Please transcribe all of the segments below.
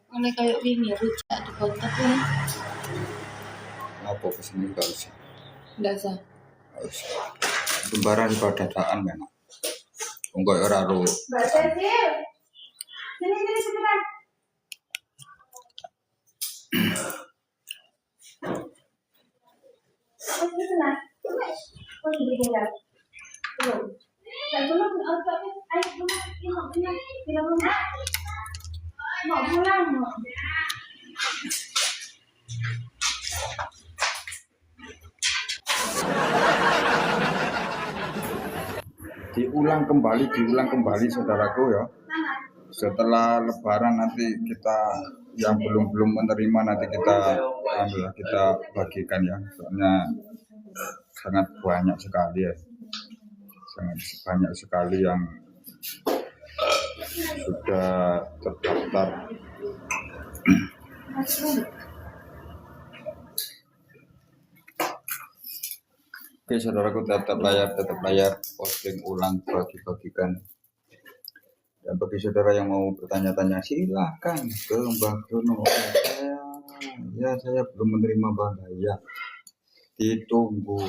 Oleh kayak ini rujak di kontak ya. Apa kesini gak usah. Enggak usah. Gak usah. Lembaran pada dataan kan. Enggak ora ro. Mbak Cecil. Sini sebentar. Diulang kembali saudaraku ya. Setelah lebaran nanti kita yang belum menerima nanti kita bagikan ya. Soalnya sangat banyak sekali ya. Sangat banyak sekali yang sudah terdaftar. Oke saudaraku, tetap layar posting ulang bagi-bagikan. Dan bagi saudara yang mau bertanya-tanya silakan ke Mbah Dono. Saya belum menerima bahaya. Ditunggu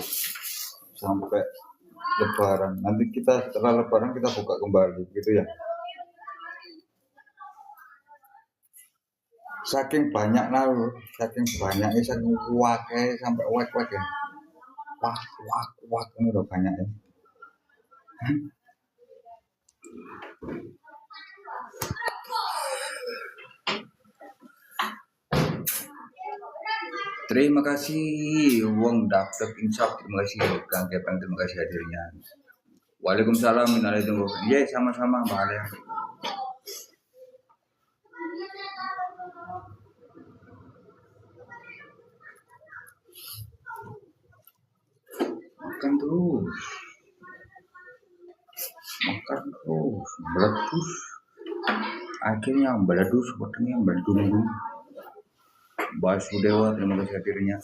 sampai lebaran. Nanti kita setelah lebaran kita buka kembali gitu ya. Saking banyak saking banyaknya saking wakai sampai wek ya. Wah ini udah banyak ya. Terima kasih wong daftar insaf, terima kasih Kang Kepeng, terima kasih hadirnya. Waalaikumsalam minalaikum. Ya sama-sama Mbak Ale. Makan terus, meledus. Akhirnya meledus, sepertinya meledus. Mbak Sudewa, terima kasih hadirnya.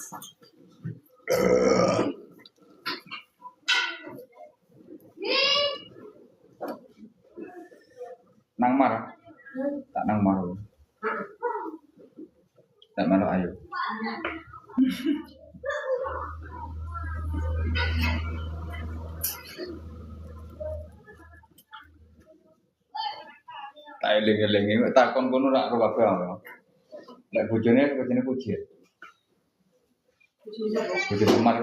Nang marah? Tak nang marah. Tak marah ayo. Tak eling-eling takon kono rak ro kabeh apa. Nek bojone puji. Puji Semar.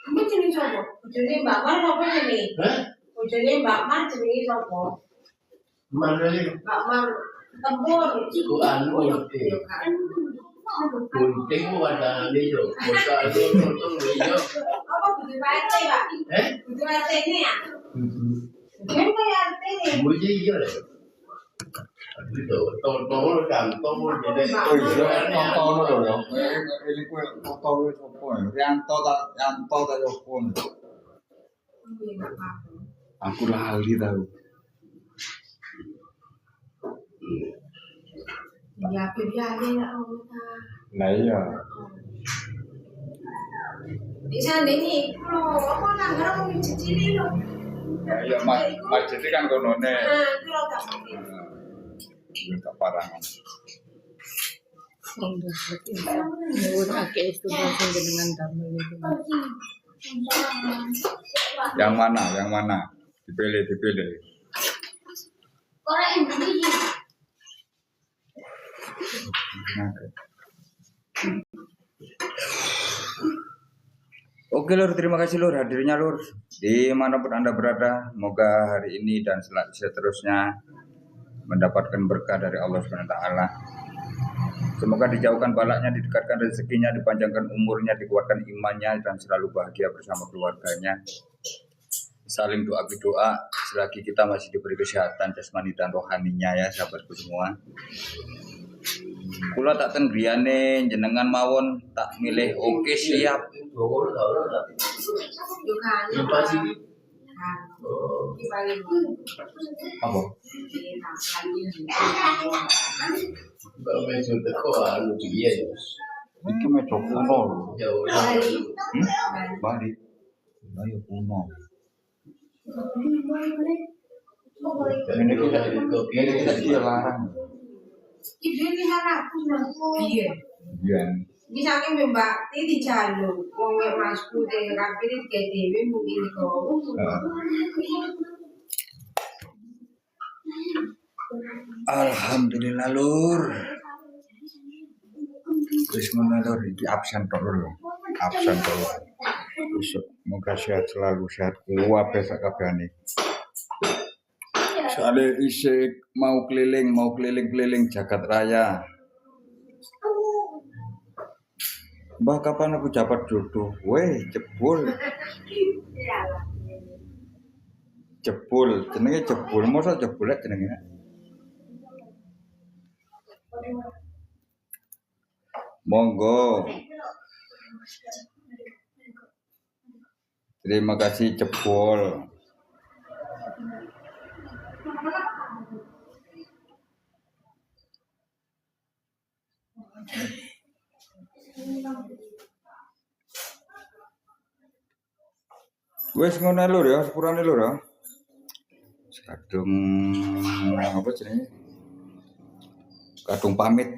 Kamu jenenge sapa? Bojone Mbak Mar apa jenenge? Hah? Bojone Mbak Mar jenenge sapa? Mana ni? Mbak Mar Tempur. Ku anu ya. Gunting wadah ni yo. Buka tu yo. Apa bojone Pak RT, Pak? Bojone RT ini ya? Kan kayak RT ni. Muji yo. Itu tonton kantong jadi. Oh iya, tonton lho ya. Ini kuwi tonton wis opo ya? Yanto ta opo. Aku lali tahu. Ya, biaya nak Nah iya. Di sana ni, apa nak orang mau cicili lo? Ya masjid kan konone. Kalau tak mungkin. Tak parangan. Wong daftar insaf. Nuwun akeh istighfar dengan damel itu. Yang mana? Dipilih. Orang Indonesia. Oke Lur, terima kasih Lur hadirnya Lur. Dimanapun Anda berada, semoga hari ini dan seterusnya mendapatkan berkah dari Allah SWT. Semoga dijauhkan balaknya, didekatkan rezekinya, dipanjangkan umurnya, dikuatkan imannya, dan selalu bahagia bersama keluarganya. Saling doa selagi kita masih diberi kesehatan jasmani dan rohaninya ya sahabatku semua. Kula tak ten griyane jenengan mawon tak milih oke siap. Apa? Kalau sudah kau anu dia ya. Iki meja kuno lho. Jauh. Bali. Ayo kuno. Ini kita larang. Ibu 500 Mas. Iya. Iya. Misalnya mbak di jalur, wong masku dengan kabin kayak dewi mungkin kau. Alhamdulillah lur. Wis ngono lur, iki absen tok lur. Absen tok. Besok moga sehat selalu, sehat kuat besok kabehane. Soalnya isik mau keliling jagat raya. Mbah kapan aku dapat jodoh? Weh, jebul. Jebul, jenenge jebul, mosok jebul jenenge. Monggo. Terima kasih jebul. Wes ngono lur ya, sepurane lur ya. Kadung apa jenenge? Kadung pamit.